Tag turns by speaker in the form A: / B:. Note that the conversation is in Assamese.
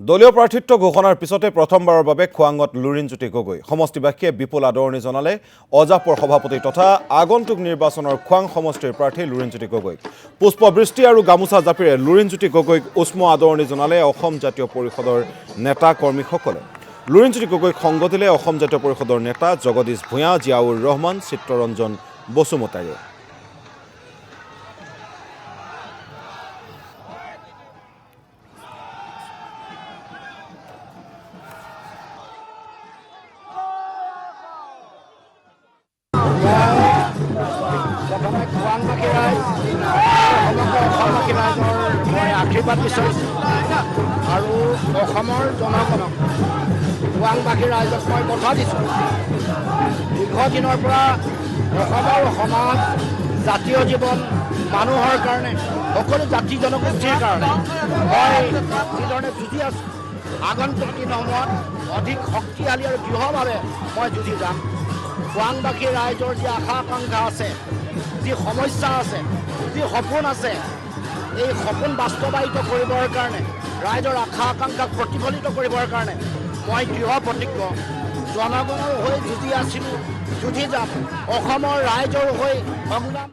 A: দলীয় প্ৰাৰ্থিত্ব ঘোষণাৰ পিছতে প্ৰথমবাৰৰ বাবে খোৱাঙত লুৰিণজ্যোতি গগৈ সমষ্টিবাসীয়ে বিপুল আদৰণি জনালে অজাপৰ সভাপতি তথা আগন্তুক নিৰ্বাচনৰ খোৱাং সমষ্টিৰ প্ৰাৰ্থী লুৰিণজ্যোতি গগৈক পুষ্পবৃষ্টি আৰু গামোচা জাপিৰে লুৰিণজ্যোতি গগৈক উষ্ম আদৰণি জনালে অসম জাতীয় পৰিষদৰ নেতা কৰ্মীসকলে। লুৰিণজ্যোতি গগৈক সংগ দিলে অসম জাতীয় পৰিষদৰ নেতা জগদীশ ভূঞা, জিয়াউৰ ৰহমান, চিত্ৰৰঞ্জন বসুমতাৰীয়ে।
B: খোৱাংবাসী ৰাইজ সমগ্ৰ অসমবাসী ৰাইজৰ মই আশীৰ্বাদ বিচাৰিছোঁ আৰু অসমৰ জনগণক খোৱাংবাসী ৰাইজক মই কথা দিছোঁ। দীৰ্ঘদিনৰ পৰা অসমৰ সমাজ, জাতীয় জীৱন, মানুহৰ কাৰণে, সকলো জাতি জনগোষ্ঠীৰ কাৰণে মই যিধৰণে যুঁজি আছোঁ, আগন্তুক দিনসমূহত অধিক শক্তিশালী আৰু দৃঢ়ভাৱে মই যুঁজি যাম। খোৱাংবাসী ৰাইজৰ যি আশা আকাংক্ষা আছে, যি সমস্যা আছে, যি সপোন আছে, এই সপোন বাস্তৱায়িত কৰিবৰ কাৰণে, ৰাইজৰ আশা আকাংক্ষাক প্ৰতিফলিত কৰিবৰ কাৰণে মই দৃঢ় প্ৰতিজ্ঞ। জনগণৰ হৈ যুঁজি আছিলোঁ, যুঁজি যাম, অসমৰ ৰাইজৰ হৈ সংগ্ৰাম